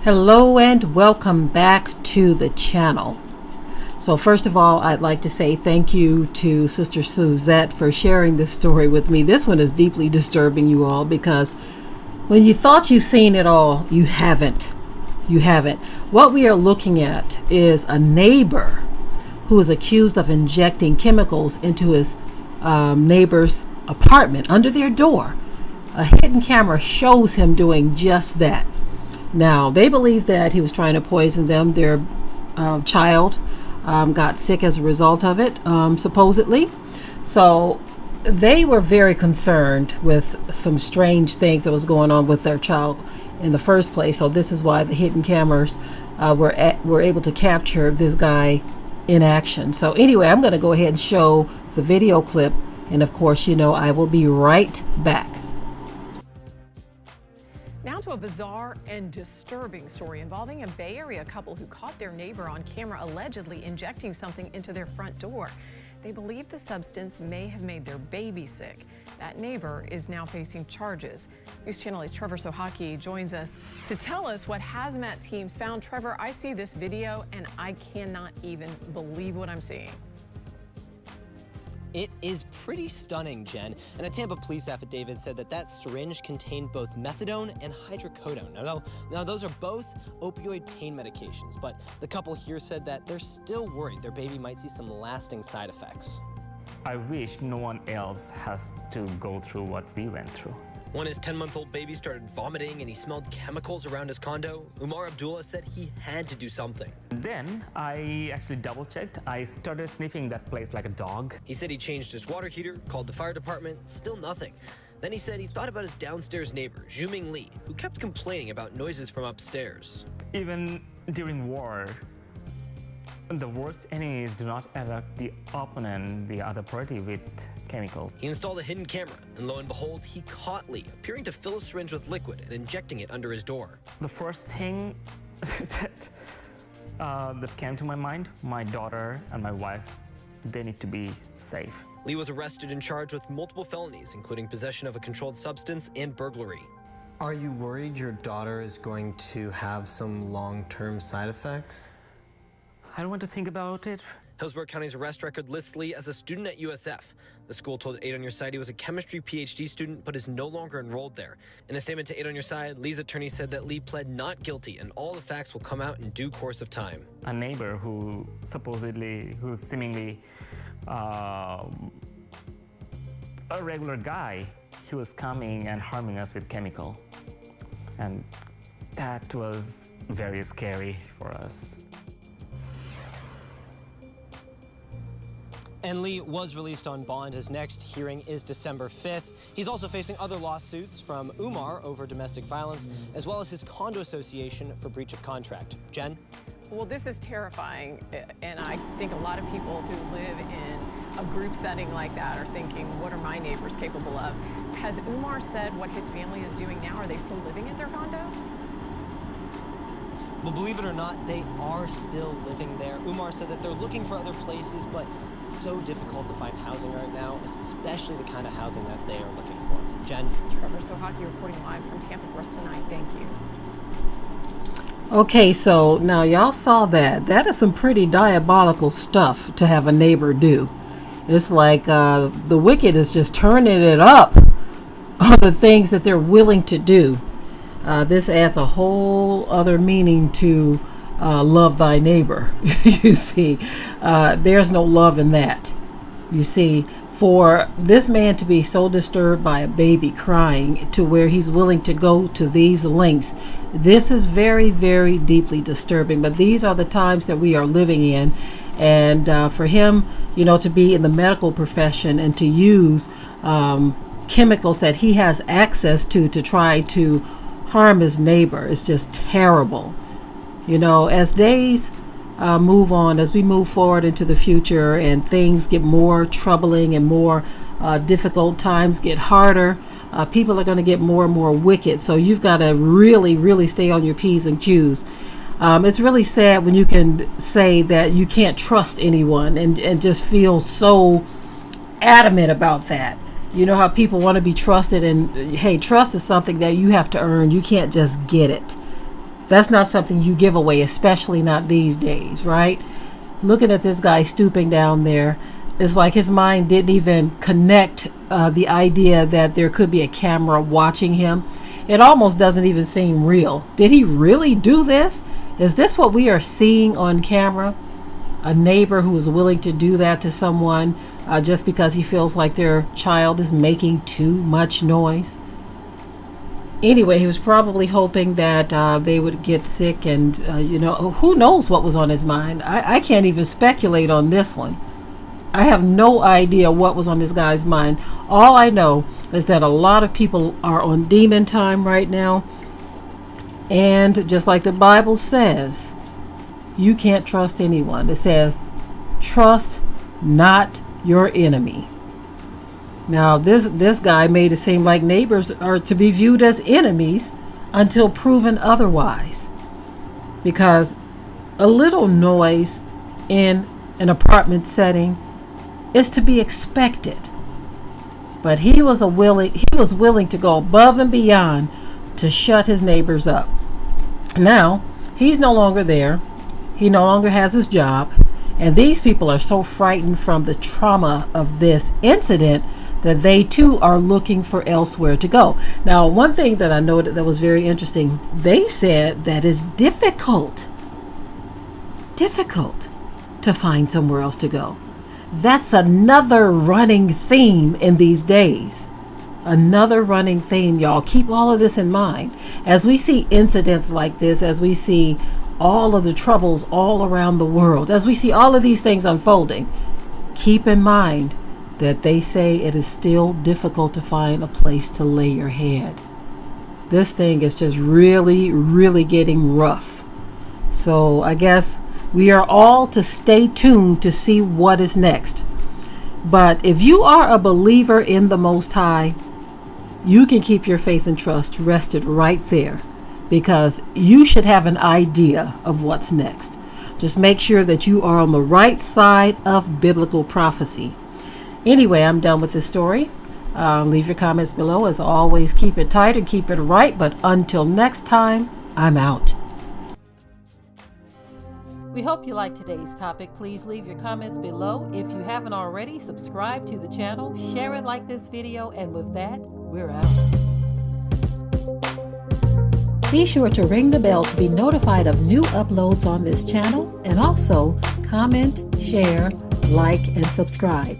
Hello and welcome back to the channel. So first of all, I'd like to say thank you to Sister Suzette for sharing this story with me. This one is deeply disturbing, you all, because when you thought you've seen it all, you haven't. You haven't. What we are looking at is a neighbor who is accused of injecting chemicals into his neighbor's apartment under their door. A hidden camera shows him doing just that. Now, they believe that he was trying to poison them. Their child got sick as a result of it, supposedly. So they were very concerned with some strange things that was going on with their child in the first place. So this is why the hidden cameras were able to capture this guy in action. So anyway, I'm going to go ahead and show the video clip. And of course, you know, I will be right back. Now to a bizarre and disturbing story involving a Bay Area couple who caught their neighbor on camera allegedly injecting something into their front door. They believe the substance may have made their baby sick. That neighbor is now facing charges. News Channel 8's Trevor Sohaki joins us to tell us what hazmat teams found. Trevor, I see this video and I cannot even believe what I'm seeing. It is pretty stunning, Jen. And a Tampa police affidavit said that syringe contained both methadone and hydrocodone. Now, those are both opioid pain medications, but the couple here said that they're still worried their baby might see some lasting side effects. I wish no one else has to go through what we went through. When his 10-month-old baby started vomiting and he smelled chemicals around his condo, Umar Abdullah said he had to do something. Then I actually double-checked. I started sniffing that place like a dog. He said he changed his water heater, called the fire department, still nothing. Then he said he thought about his downstairs neighbor, Zhuming Li, who kept complaining about noises from upstairs. Even during war, the worst enemies do not attack the opponent, the other party, with chemicals. He installed a hidden camera, and lo and behold, he caught Li, appearing to fill a syringe with liquid and injecting it under his door. The first thing that came to my mind, my daughter and my wife, they need to be safe. Li was arrested and charged with multiple felonies, including possession of a controlled substance and burglary. Are you worried your daughter is going to have some long-term side effects? I don't want to think about it. Hillsborough County's arrest record lists Li as a student at USF. The school told 8 on Your Side he was a chemistry PhD student, but is no longer enrolled there. In a statement to 8 on Your Side, Li's attorney said that Li pled not guilty, and all the facts will come out in due course of time. A neighbor who's seemingly a regular guy, he was coming and harming us with chemical. And that was very scary for us. And Li was released on bond. His next hearing is December 5th. He's also facing other lawsuits from Umar over domestic violence, as well as his condo association for breach of contract. Jen? Well, this is terrifying, and I think a lot of people who live in a group setting like that are thinking, what are my neighbors capable of? Has Umar said what his family is doing now? Are they still living at their condo? Well, believe it or not, they are still living there. Umar said that they're looking for other places, but it's so difficult to find housing right now, especially the kind of housing that they are looking for. Jen? Trevor Sohaki reporting live from Tampa for us tonight. Thank you. Okay, so now y'all saw that. That is some pretty diabolical stuff to have a neighbor do. It's like the wicked is just turning it up on the things that they're willing to do. This adds a whole other meaning to love thy neighbor. You see, there's no love in that. You see, for this man to be so disturbed by a baby crying to where he's willing to go to these lengths, this is very, very deeply disturbing. But these are the times that we are living in. And for him, you know, to be in the medical profession and to use chemicals that he has access to try to harm his neighbor is just terrible. You know, as days move on, as we move forward into the future and things get more troubling and more difficult, times get harder, people are going to get more and more wicked. So you've got to really, really stay on your P's and Q's. It's really sad when you can say that you can't trust anyone and just feel so adamant about that. You know how people want to be trusted, and hey, trust is something that you have to earn. You can't just get it. That's not something you give away, especially not these days, right? Looking at this guy stooping down there, it's like his mind didn't even connect the idea that there could be a camera watching him. It almost doesn't even seem real. Did he really do this? Is this what we are seeing on camera? A neighbor who is willing to do that to someone just because he feels like their child is making too much noise? Anyway, he was probably hoping that they would get sick, and who knows what was on his mind. I can't even speculate on this one. I have no idea what was on this guy's mind. All I know is that a lot of people are on demon time right now, and just like the Bible says, you can't trust anyone. It says, trust not your enemy. Now, this guy made it seem like neighbors are to be viewed as enemies until proven otherwise. Because a little noise in an apartment setting is to be expected. But he was willing to go above and beyond to shut his neighbors up. Now, he's no longer there. He no longer has his job. And these people are so frightened from the trauma of this incident that they too are looking for elsewhere to go. Now, one thing that I noted that was very interesting, they said that it's difficult to find somewhere else to go. That's another running theme in these days. Another running theme, y'all. Keep all of this in mind. As we see incidents like this, as we see all of the troubles all around the world, as we see all of these things unfolding, keep in mind that they say it is still difficult to find a place to lay your head. This thing is just really, really getting rough. So I guess we are all to stay tuned to see what is next. But if you are a believer in the Most High, you can keep your faith and trust rested right there, because you should have an idea of what's next. Just make sure that you are on the right side of biblical prophecy. Anyway, I'm done with this story. Leave your comments below. As always, keep it tight and keep it right. But until next time, I'm out. We hope you liked today's topic. Please leave your comments below. If you haven't already, subscribe to the channel, share it like this video, and with that, we're out. Be sure to ring the bell to be notified of new uploads on this channel, and also comment, share, like, and subscribe.